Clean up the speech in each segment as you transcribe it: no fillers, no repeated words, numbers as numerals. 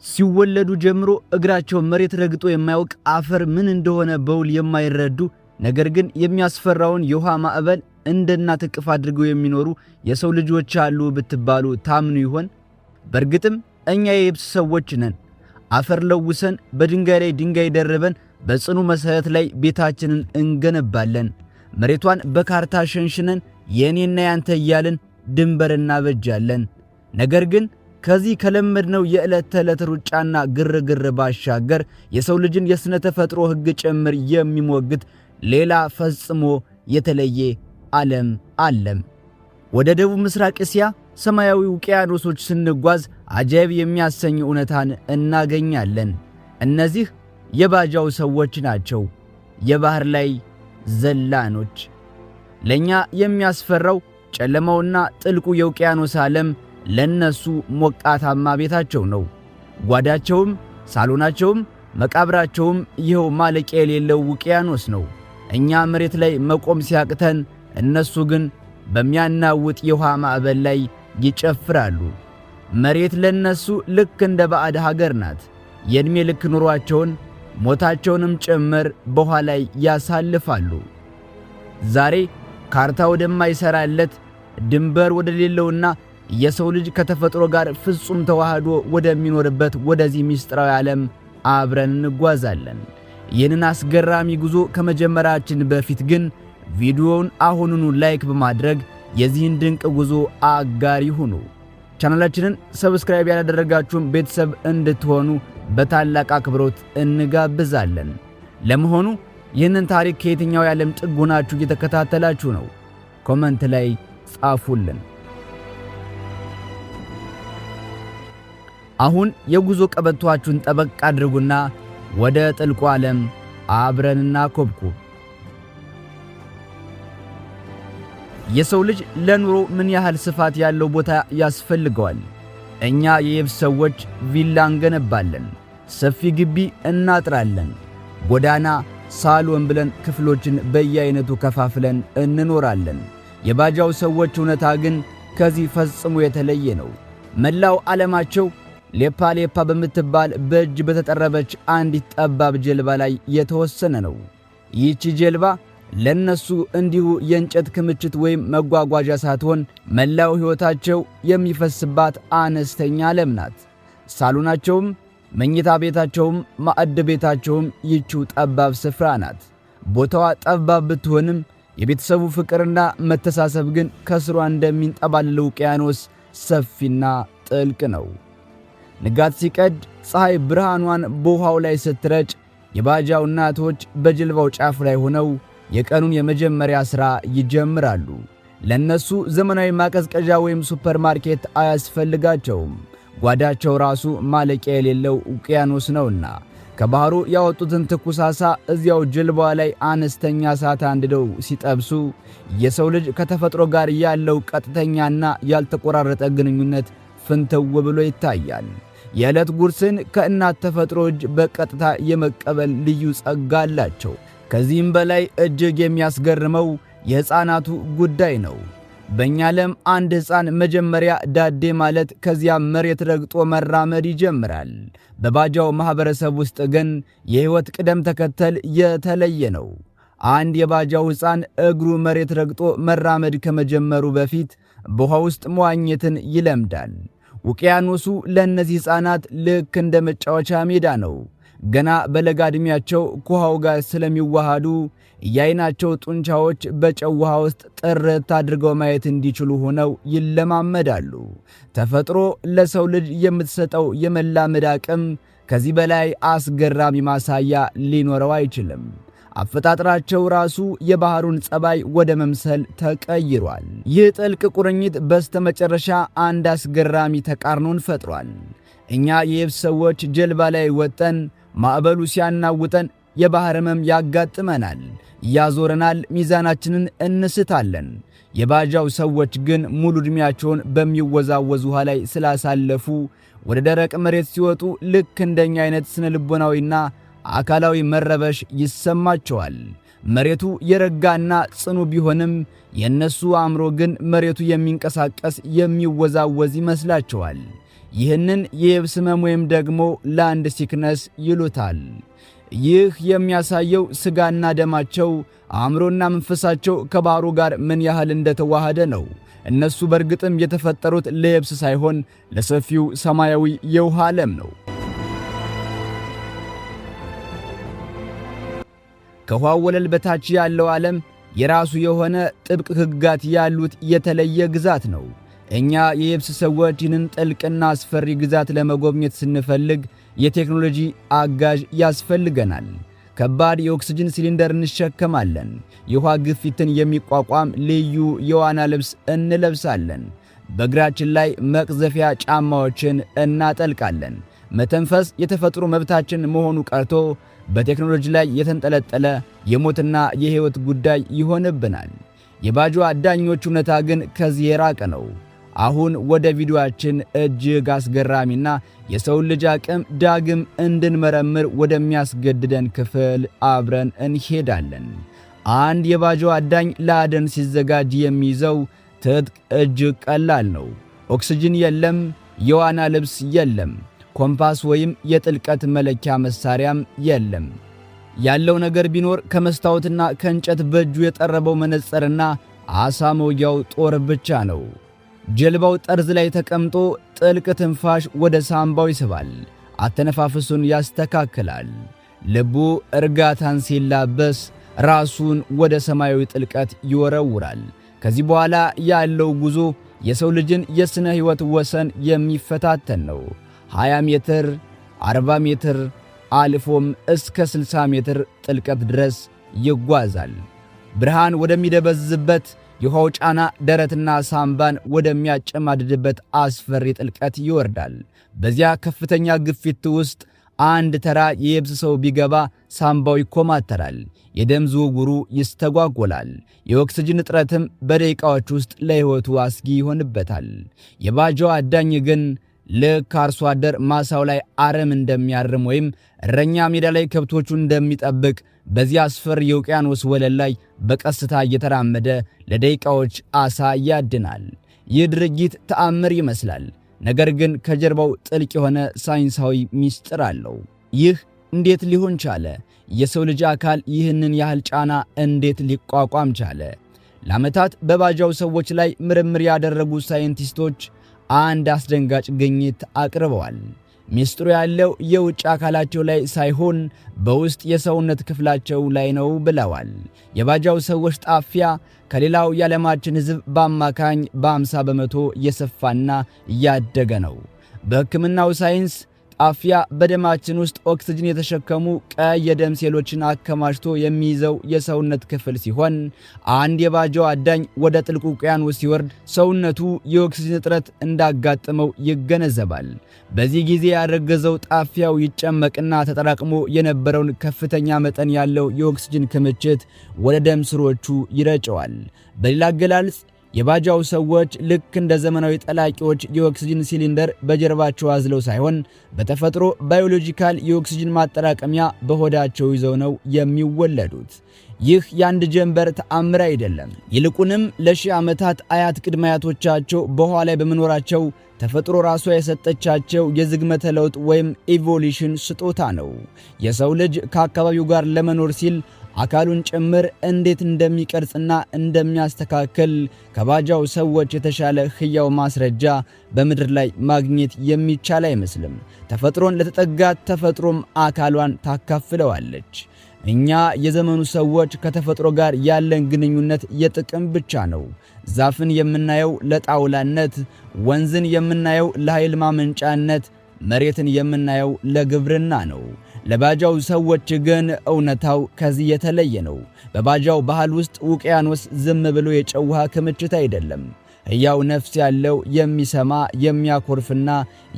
ሲወለዱ ጀምሮ እግራቸው መሬት ረግጦ የማያውቅ አፈር ምን እንደሆነ በውል የማይረዱ ነገር ግን የሚያስፈራውን የውሃ ማዕበል እንደ እናት እቅፍ አድርገው የሚኖሩ የሰው ልጆች አሉ ብትባሉ ታምኑ ይሆን? በእርግጥም እኛ የየብስ ሰዎች ነን። አፈር ለውሰን በድንጋይ ላይ ድንጋይ ደርበን በጽኑ መሰረት ላይ ቤታችንን እንገነባለን። መሬቷን በካርታ ሸንሽነን የኔና ያንተ እያልን ድንበር እናበጃለን። ነገር ግን ከዚህ ከለመድነው የዕለት ተዕለት ሩጫና ግርግር ባሻገር የሰው ልጅን የሥነ ተፈጥሮ ሕግ ጭምር የሚሞግት ሌላ ፈጽሞ የተለየ ዓለም አለም። ወደ ደቡብ ምስራቅ እስያ ሰማያዊ ውቅያኖሶች ስንጓዝ አጃይብ የሚያሰኝ እውነታን እናገኛለን። እነዚህ የባጃው ሰዎች ናቸው፣ የባህር ላይ ዘላኖች። ለኛ የሚያስፈራው ጨለማውና ጥልቁ የውቅያኖስ ዓለም ለነሱ ሞቃታማ ቤታቸው ነው። ጓዳቸውም ሳሎናቸውም መቃብራቸውም ይኸው ማለቂያ የሌለው ውቅያኖስ ነው። እኛ መሬት ላይ መቆም ሲያቅተን እነሱ ግን በሚያናውጥ የውሃ ማዕበል ላይ ይጨፍራሉ። መሬት ለነሱ ልክ እንደ ባዕድ ሀገር ናት። የዕድሜ ልክ ኑሯቸውን ሞታቸውንም ጭምር በውሃ ላይ ያሳልፋሉ። ዛሬ ካርታ ወደማይሰራለት ድንበር ወደሌለውና የሰው ልጅ ከተፈጥሮ ጋር ፍጹም ተዋህዶ ወደሚኖርበት ወደዚህ ምስጢራዊ ዓለም አብረን እንጓዛለን። ይህንን አስገራሚ ጉዞ ከመጀመራችን በፊት ግን ቪዲዮውን አሁኑኑ ላይክ በማድረግ የዚህን ድንቅ ጉዞ አጋር ይሁኑ። ቻናላችንን ሰብስክራይብ ያላደረጋችሁም ቤተሰብ እንድትሆኑ በታላቅ አክብሮት እንጋብዛለን። ለመሆኑ ይህንን ታሪክ ከየትኛው የዓለም ጥግ ሆናችሁ እየተከታተላችሁ ነው? ኮመንት ላይ ጻፉልን። አሁን የጉዞ ቀበቷችሁን ጠበቅ አድርጉና ወደ ጥልቁ ዓለም አብረንና ኮብኩብ። የሰው ልጅ ለኑሮ ምን ያህል ስፋት ያለው ቦታ ያስፈልገዋል? እኛ የየብስ ሰዎች ቪላ እንገነባለን፣ ሰፊ ግቢ እናጥራለን፣ ጎዳና፣ ሳሎን ብለን ክፍሎችን በየአይነቱ ከፋፍለን እንኖራለን። የባጃው ሰዎች እውነታ ግን ከዚህ ፈጽሞ የተለየ ነው። መላው ዓለማቸው ሌፓ ሌፓ በምትባል በእጅ በተጠረበች አንዲት ጠባብ ጀልባ ላይ የተወሰነ ነው። ይህች ጀልባ ለነሱ እንዲሁ የእንጨት ክምችት ወይም መጓጓዣ ሳትሆን መላው ሕይወታቸው የሚፈስባት አነስተኛ ዓለም ናት። ሳሎናቸውም መኝታ ቤታቸውም ማዕድ ቤታቸውም ይህችው ጠባብ ስፍራ ናት። ቦታዋ ጠባብ ብትሆንም የቤተሰቡ ፍቅርና መተሳሰብ ግን ከስሯ እንደሚንጠባልለው ውቅያኖስ ሰፊና ጥልቅ ነው። ንጋት ሲቀድ ፀሐይ ብርሃኗን በውሃው ላይ ስትረጭ የባጃው እናቶች በጀልባው ጫፍ ላይ ሆነው የቀኑን የመጀመሪያ ሥራ ይጀምራሉ። ለነሱ ዘመናዊ ማቀዝቀዣ ወይም ሱፐርማርኬት አያስፈልጋቸውም። ጓዳቸው ራሱ ማለቂያ የሌለው ውቅያኖስ ነውና ከባህሩ ያወጡትን ትኩስ ዓሣ እዚያው ጀልባዋ ላይ አነስተኛ እሳት አንድደው ሲጠብሱ የሰው ልጅ ከተፈጥሮ ጋር ያለው ቀጥተኛና ያልተቆራረጠ ግንኙነት ፍንትው ብሎ ይታያል። የዕለት ጉርስን ከእናት ተፈጥሮ እጅ በቀጥታ የመቀበል ልዩ ጸጋ አላቸው። ከዚህም በላይ እጅግ የሚያስገርመው የሕፃናቱ ጉዳይ ነው። በእኛ ዓለም አንድ ሕፃን መጀመሪያ ዳዴ ማለት ከዚያም መሬት ረግጦ መራመድ ይጀምራል። በባጃው ማኅበረሰብ ውስጥ ግን የሕይወት ቅደም ተከተል የተለየ ነው። አንድ የባጃው ሕፃን እግሩ መሬት ረግጦ መራመድ ከመጀመሩ በፊት በውሃ ውስጥ መዋኘትን ይለምዳል። ውቅያኖሱ ለእነዚህ ሕፃናት ልክ እንደ መጫወቻ ሜዳ ነው። ገና በለጋ ዕድሜያቸው ከውሃው ጋር ስለሚዋሃዱ የዓይናቸው ጡንቻዎች በጨው ውሃ ውስጥ ጥርት አድርገው ማየት እንዲችሉ ሆነው ይለማመዳሉ። ተፈጥሮ ለሰው ልጅ የምትሰጠው የመላመድ አቅም ከዚህ በላይ አስገራሚ ማሳያ ሊኖረው አይችልም። አፈጣጥራቸው ራሱ የባህሩን ጸባይ ወደ መምሰል ተቀይሯል። ይህ ጥልቅ ቁርኝት በስተመጨረሻ አንድ አስገራሚ ተቃርኖን ፈጥሯል። እኛ የየብስ ሰዎች ጀልባ ላይ ወጠን ማዕበሉ ሲያናውጠን የባህር ሕመም ያጋጥመናል፣ ያዞረናል፣ ሚዛናችንን እንስታለን። የባጃው ሰዎች ግን ሙሉ ዕድሜያቸውን በሚወዛወዝ ውሃ ላይ ስላሳለፉ ወደ ደረቅ መሬት ሲወጡ ልክ እንደኛ አይነት ስነ ልቦናዊና አካላዊ መረበሽ ይሰማቸዋል። መሬቱ የረጋና ጽኑ ቢሆንም የነሱ አእምሮ ግን መሬቱ የሚንቀሳቀስ የሚወዛወዝ ይመስላቸዋል። ይህንን የየብስ ህመም ወይም ደግሞ ላንድ ሲክነስ ይሉታል። ይህ የሚያሳየው ስጋና ደማቸው አእምሮና መንፈሳቸው ከባህሩ ጋር ምን ያህል እንደተዋሃደ ነው። እነሱ በእርግጥም የተፈጠሩት ለየብስ ሳይሆን ለሰፊው ሰማያዊ የውሃ ዓለም ነው። ከውሃው ወለል በታች ያለው ዓለም የራሱ የሆነ ጥብቅ ሕግጋት ያሉት የተለየ ግዛት ነው። እኛ የየብስ ሰዎች ይህንን ጥልቅና አስፈሪ ግዛት ለመጎብኘት ስንፈልግ የቴክኖሎጂ አጋዥ ያስፈልገናል። ከባድ የኦክስጅን ሲሊንደር እንሸከማለን። የውሃ ግፊትን የሚቋቋም ልዩ የዋና ልብስ እንለብሳለን። በእግራችን ላይ መቅዘፊያ ጫማዎችን እናጠልቃለን። መተንፈስ የተፈጥሮ መብታችን መሆኑ ቀርቶ በቴክኖሎጂ ላይ የተንጠለጠለ የሞትና የሕይወት ጉዳይ ይሆንብናል። የባጆ አዳኞች እውነታ ግን ከዚህ የራቀ ነው። አሁን ወደ ቪዲዮአችን እጅግ አስገራሚና የሰውን ልጅ አቅም ዳግም እንድንመረምር ወደሚያስገድደን ክፍል አብረን እንሄዳለን። አንድ የባጆ አዳኝ ለአደን ሲዘጋጅ የሚይዘው ትጥቅ እጅግ ቀላል ነው። ኦክስጅን የለም፣ የዋና ልብስ የለም፣ ኮምፓስ ወይም የጥልቀት መለኪያ መሳሪያም የለም። ያለው ነገር ቢኖር ከመስታወትና ከእንጨት በእጁ የጠረበው መነጽርና ዓሣ መውጊያው ጦር ብቻ ነው። ጀልባው ጠርዝ ላይ ተቀምጦ ጥልቅ ትንፋሽ ወደ ሳምባው ይስባል። አተነፋፍሱን ያስተካክላል። ልቡ እርጋታን ሲላበስ ራሱን ወደ ሰማያዊ ጥልቀት ይወረውራል። ከዚህ በኋላ ያለው ጉዞ የሰው ልጅን የሥነ ሕይወት ወሰን የሚፈታተን ነው። 20 ሜትር፣ 40 ሜትር አልፎም እስከ 60 ሜትር ጥልቀት ድረስ ይጓዛል። ብርሃን ወደሚደበዝበት የውሃው ጫና ደረትና ሳምባን ወደሚያጨማድድበት አስፈሪ ጥልቀት ይወርዳል። በዚያ ከፍተኛ ግፊት ውስጥ አንድ ተራ የየብስ ሰው ቢገባ ሳምባው ይኮማተራል፣ የደም ዝውውሩ ይስተጓጎላል። የኦክስጅን እጥረትም በደቂቃዎች ውስጥ ለሕይወቱ አስጊ ይሆንበታል። የባጆ አዳኝ ግን ልክ አርሶ አደር ማሳው ላይ አረም እንደሚያርም ወይም እረኛ ሜዳ ላይ ከብቶቹን እንደሚጠብቅ በዚያ አስፈሪ የውቅያኖስ ወለል ላይ በቀስታ እየተራመደ ለደቂቃዎች ዓሣ ያድናል። ይህ ድርጊት ተአምር ይመስላል፣ ነገር ግን ከጀርባው ጥልቅ የሆነ ሳይንሳዊ ምስጢር አለው። ይህ እንዴት ሊሆን ቻለ? የሰው ልጅ አካል ይህንን ያህል ጫና እንዴት ሊቋቋም ቻለ? ለዓመታት በባጆው ሰዎች ላይ ምርምር ያደረጉ ሳይንቲስቶች አንድ አስደንጋጭ ግኝት አቅርበዋል። ሚስጥሩ ያለው የውጭ አካላቸው ላይ ሳይሆን በውስጥ የሰውነት ክፍላቸው ላይ ነው ብለዋል። የባጆው ሰዎች ጣፊያ ከሌላው የዓለማችን ሕዝብ በአማካኝ በ50 በመቶ የሰፋና እያደገ ነው። በሕክምናው ሳይንስ ጣፊያ በደማችን ውስጥ ኦክስጅን የተሸከሙ ቀይ የደም ሴሎችን አከማችቶ የሚይዘው የሰውነት ክፍል ሲሆን አንድ የባጆ አዳኝ ወደ ጥልቁ ውቅያኖስ ሲወርድ ሰውነቱ የኦክስጅን እጥረት እንዳጋጠመው ይገነዘባል። በዚህ ጊዜ ያረገዘው ጣፊያው ይጨመቅና ተጠራቅሞ የነበረውን ከፍተኛ መጠን ያለው የኦክስጅን ክምችት ወደ ደም ስሮቹ ይረጨዋል። በሌላ አገላለጽ የባጆው ሰዎች ልክ እንደ ዘመናዊ ጠላቂዎች የኦክስጅን ሲሊንደር በጀርባቸው አዝለው ሳይሆን በተፈጥሮ ባዮሎጂካል የኦክስጅን ማጠራቀሚያ በሆዳቸው ይዘው ነው የሚወለዱት። ይህ የአንድ ጀንበር ተአምር አይደለም። ይልቁንም ለሺህ ዓመታት አያት ቅድመ አያቶቻቸው በውሃ ላይ በመኖራቸው ተፈጥሮ ራሷ የሰጠቻቸው የዝግመተ ለውጥ ወይም ኢቮሉሽን ስጦታ ነው። የሰው ልጅ ከአካባቢው ጋር ለመኖር ሲል አካሉን ጭምር እንዴት እንደሚቀርጽና እንደሚያስተካክል ከባጆው ሰዎች የተሻለ ሕያው ማስረጃ በምድር ላይ ማግኘት የሚቻል አይመስልም። ተፈጥሮን ለተጠጋት ተፈጥሮም አካሏን ታካፍለዋለች። እኛ የዘመኑ ሰዎች ከተፈጥሮ ጋር ያለን ግንኙነት የጥቅም ብቻ ነው። ዛፍን የምናየው ለጣውላነት፣ ወንዝን የምናየው ለኃይል ማመንጫነት፣ መሬትን የምናየው ለግብርና ነው። ለባጆው ሰዎች ግን እውነታው ከዚህ የተለየ ነው። በባጆው ባህል ውስጥ ውቅያኖስ ዝም ብሎ የጨው ውሃ ክምችት አይደለም። ሕያው ነፍስ ያለው የሚሰማ የሚያኮርፍና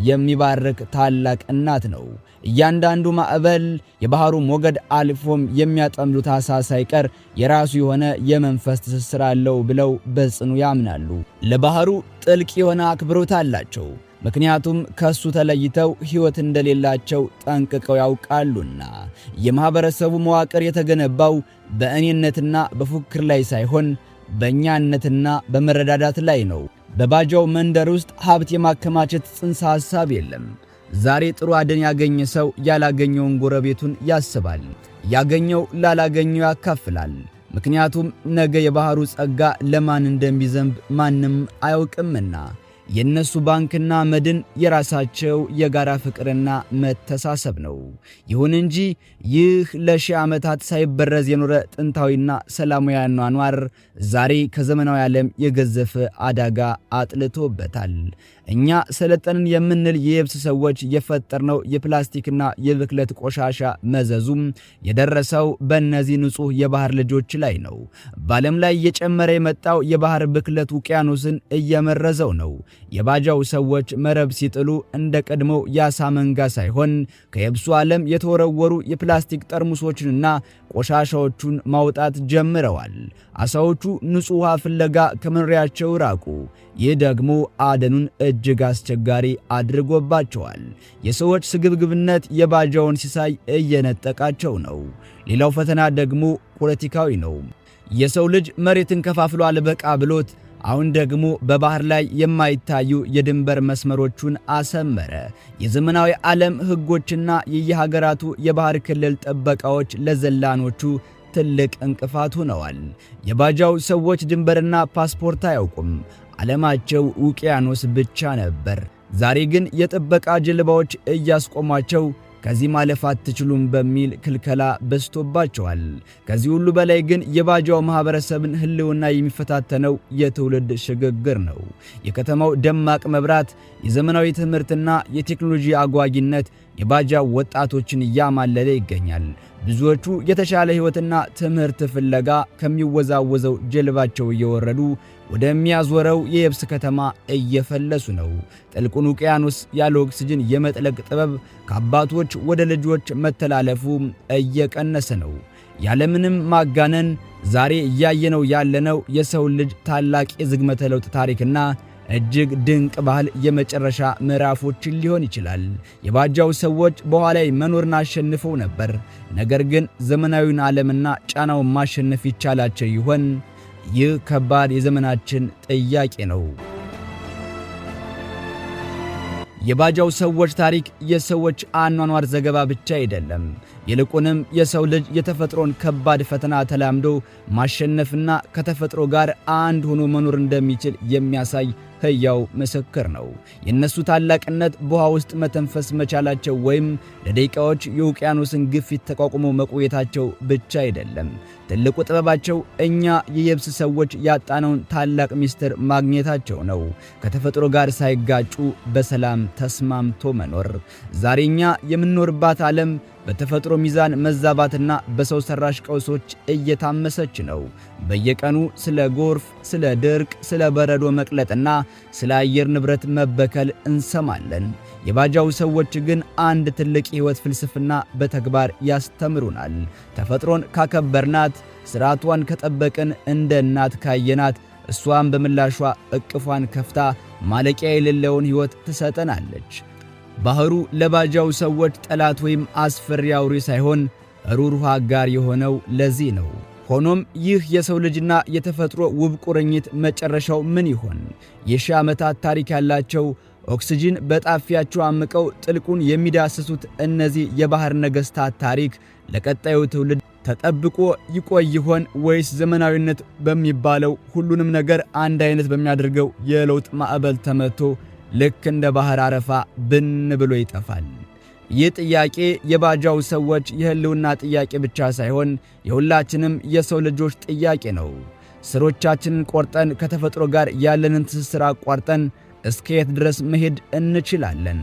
የሚባርክ ታላቅ እናት ነው። እያንዳንዱ ማዕበል፣ የባህሩ ሞገድ አልፎም የሚያጠምዱት ዓሣ ሳይቀር የራሱ የሆነ የመንፈስ ትስስር አለው ብለው በጽኑ ያምናሉ። ለባህሩ ጥልቅ የሆነ አክብሮት አላቸው። ምክንያቱም ከሱ ተለይተው ሕይወት እንደሌላቸው ጠንቅቀው ያውቃሉና። የማህበረሰቡ መዋቅር የተገነባው በእኔነትና በፉክክር ላይ ሳይሆን በእኛነትና በመረዳዳት ላይ ነው። በባጃው መንደር ውስጥ ሀብት የማከማቸት ጽንሰ ሐሳብ የለም። ዛሬ ጥሩ አደን ያገኘ ሰው ያላገኘውን ጎረቤቱን ያስባል፣ ያገኘው ላላገኘው ያካፍላል። ምክንያቱም ነገ የባህሩ ጸጋ ለማን እንደሚዘንብ ማንም አያውቅምና። የነሱ ባንክና መድን የራሳቸው የጋራ ፍቅርና መተሳሰብ ነው። ይሁን እንጂ ይህ ለሺህ ዓመታት ሳይበረዝ የኖረ ጥንታዊና ሰላማዊ አኗኗር ዛሬ ከዘመናዊ ዓለም የገዘፈ አደጋ አጥልቶበታል። እኛ ሰለጠንን የምንል የየብስ ሰዎች የፈጠርነው የፕላስቲክና የብክለት ቆሻሻ መዘዙም የደረሰው በእነዚህ ንጹህ የባህር ልጆች ላይ ነው። በዓለም ላይ እየጨመረ የመጣው የባህር ብክለት ውቅያኖስን እየመረዘው ነው። የባጃው ሰዎች መረብ ሲጥሉ እንደ ቀድሞው የአሳ መንጋ ሳይሆን ከየብሱ ዓለም የተወረወሩ የፕላስቲክ ጠርሙሶችንና ቆሻሻዎቹን ማውጣት ጀምረዋል። አሳዎቹ ንጹህ ውሃ ፍለጋ ከመኖሪያቸው ራቁ። ይህ ደግሞ አደኑን እጅግ አስቸጋሪ አድርጎባቸዋል። የሰዎች ስግብግብነት የባጃውን ሲሳይ እየነጠቃቸው ነው። ሌላው ፈተና ደግሞ ፖለቲካዊ ነው። የሰው ልጅ መሬትን ከፋፍሎ አልበቃ ብሎት አሁን ደግሞ በባህር ላይ የማይታዩ የድንበር መስመሮቹን አሰመረ። የዘመናዊ ዓለም ሕጎችና የየሀገራቱ የባህር ክልል ጥበቃዎች ለዘላኖቹ ትልቅ እንቅፋት ሆነዋል። የባጃው ሰዎች ድንበርና ፓስፖርት አያውቁም። ዓለማቸው ውቅያኖስ ብቻ ነበር። ዛሬ ግን የጥበቃ ጀልባዎች እያስቆሟቸው ከዚህ ማለፍ አትችሉም በሚል ክልከላ በዝቶባቸዋል። ከዚህ ሁሉ በላይ ግን የባጃው ማህበረሰብን ህልውና የሚፈታተነው የትውልድ ሽግግር ነው። የከተማው ደማቅ መብራት፣ የዘመናዊ ትምህርትና የቴክኖሎጂ አጓጊነት የባጃው ወጣቶችን እያማለለ ይገኛል። ብዙዎቹ የተሻለ ሕይወትና ትምህርት ፍለጋ ከሚወዛወዘው ጀልባቸው እየወረዱ ወደሚያዞረው የየብስ ከተማ እየፈለሱ ነው። ጥልቁን ውቅያኖስ ያለ ኦክሲጅን የመጥለቅ ጥበብ ከአባቶች ወደ ልጆች መተላለፉ እየቀነሰ ነው። ያለምንም ማጋነን ዛሬ እያየነው ያለነው የሰው ልጅ ታላቅ የዝግመተ ለውጥ ታሪክና እጅግ ድንቅ ባህል የመጨረሻ ምዕራፎችን ሊሆን ይችላል። የባጃው ሰዎች በኋላ መኖርን አሸንፈው ነበር። ነገር ግን ዘመናዊውን ዓለምና ጫናውን ማሸነፍ ይቻላቸው ይሆን? ይህ ከባድ የዘመናችን ጥያቄ ነው። የባጃው ሰዎች ታሪክ የሰዎች አኗኗር ዘገባ ብቻ አይደለም። ይልቁንም የሰው ልጅ የተፈጥሮን ከባድ ፈተና ተላምዶ ማሸነፍና ከተፈጥሮ ጋር አንድ ሆኖ መኖር እንደሚችል የሚያሳይ ሕያው ምስክር ነው። የነሱ ታላቅነት በውሃ ውስጥ መተንፈስ መቻላቸው ወይም ለደቂቃዎች የውቅያኖስን ግፊት ተቋቁመው መቆየታቸው ብቻ አይደለም። ትልቁ ጥበባቸው እኛ የየብስ ሰዎች ያጣነውን ታላቅ ምስጢር ማግኘታቸው ነው። ከተፈጥሮ ጋር ሳይጋጩ በሰላም ተስማምቶ መኖር። ዛሬኛ የምንኖርባት ዓለም በተፈጥሮ ሚዛን መዛባትና በሰው ሰራሽ ቀውሶች እየታመሰች ነው። በየቀኑ ስለ ጎርፍ፣ ስለ ድርቅ፣ ስለ በረዶ መቅለጥና ስለ አየር ንብረት መበከል እንሰማለን። የባጃው ሰዎች ግን አንድ ትልቅ የሕይወት ፍልስፍና በተግባር ያስተምሩናል። ተፈጥሮን ካከበርናት፣ ስርዓቷን ከጠበቅን፣ እንደ እናት ካየናት፣ እሷን በምላሿ እቅፏን ከፍታ ማለቂያ የሌለውን ሕይወት ትሰጠናለች። ባህሩ ለባጃው ሰዎች ጠላት ወይም አስፈሪ አውሬ ሳይሆን ሩሩህ አጋር የሆነው ለዚህ ነው። ሆኖም ይህ የሰው ልጅና የተፈጥሮ ውብ ቁርኝት መጨረሻው ምን ይሆን? የሺህ ዓመታት ታሪክ ያላቸው ኦክሲጅን በጣፊያቸው አምቀው ጥልቁን የሚዳስሱት እነዚህ የባህር ነገሥታት ታሪክ ለቀጣዩ ትውልድ ተጠብቆ ይቆይ ይሆን? ወይስ ዘመናዊነት በሚባለው ሁሉንም ነገር አንድ አይነት በሚያደርገው የለውጥ ማዕበል ተመቶ ልክ እንደ ባህር አረፋ ብን ብሎ ይጠፋል? ይህ ጥያቄ የባጃው ሰዎች የህልውና ጥያቄ ብቻ ሳይሆን የሁላችንም የሰው ልጆች ጥያቄ ነው። ስሮቻችንን ቆርጠን ከተፈጥሮ ጋር ያለንን ትስስር አቋርጠን እስከ የት ድረስ መሄድ እንችላለን?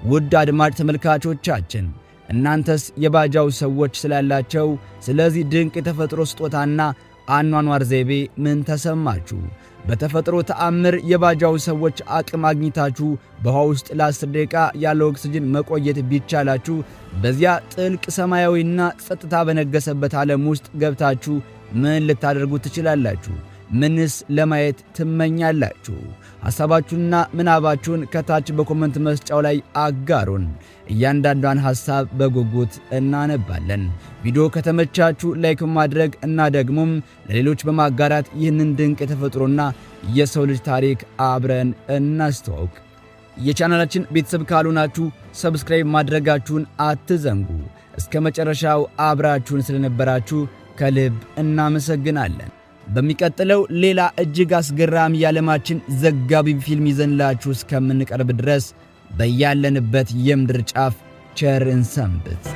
ውድ አድማጭ ተመልካቾቻችን፣ እናንተስ የባጃው ሰዎች ስላላቸው ስለዚህ ድንቅ የተፈጥሮ ስጦታና አኗኗር ዘይቤ ምን ተሰማችሁ? በተፈጥሮ ተአምር የባጃው ሰዎች አቅም አግኝታችሁ በውሃ ውስጥ ለ10 ደቂቃ ያለ ኦክሲጅን መቆየት ቢቻላችሁ በዚያ ጥልቅ ሰማያዊና ጸጥታ በነገሰበት ዓለም ውስጥ ገብታችሁ ምን ልታደርጉ ትችላላችሁ? ምንስ ለማየት ትመኛላችሁ? ሐሳባችሁንና ምናባችሁን ከታች በኮመንት መስጫው ላይ አጋሩን። እያንዳንዷን ሐሳብ በጉጉት እናነባለን። ቪዲዮ ከተመቻችሁ ላይክ ማድረግ እና ደግሞም ለሌሎች በማጋራት ይህንን ድንቅ የተፈጥሮና የሰው ልጅ ታሪክ አብረን እናስተዋውቅ። የቻናላችን ቤተሰብ ካልሆናችሁ ሰብስክራይብ ማድረጋችሁን አትዘንጉ። እስከ መጨረሻው አብራችሁን ስለነበራችሁ ከልብ እናመሰግናለን። በሚቀጥለው ሌላ እጅግ አስገራሚ የዓለማችን ዘጋቢ ፊልም ይዘንላችሁ እስከምንቀርብ ድረስ በያለንበት የምድር ጫፍ ቸር እንሰንብት።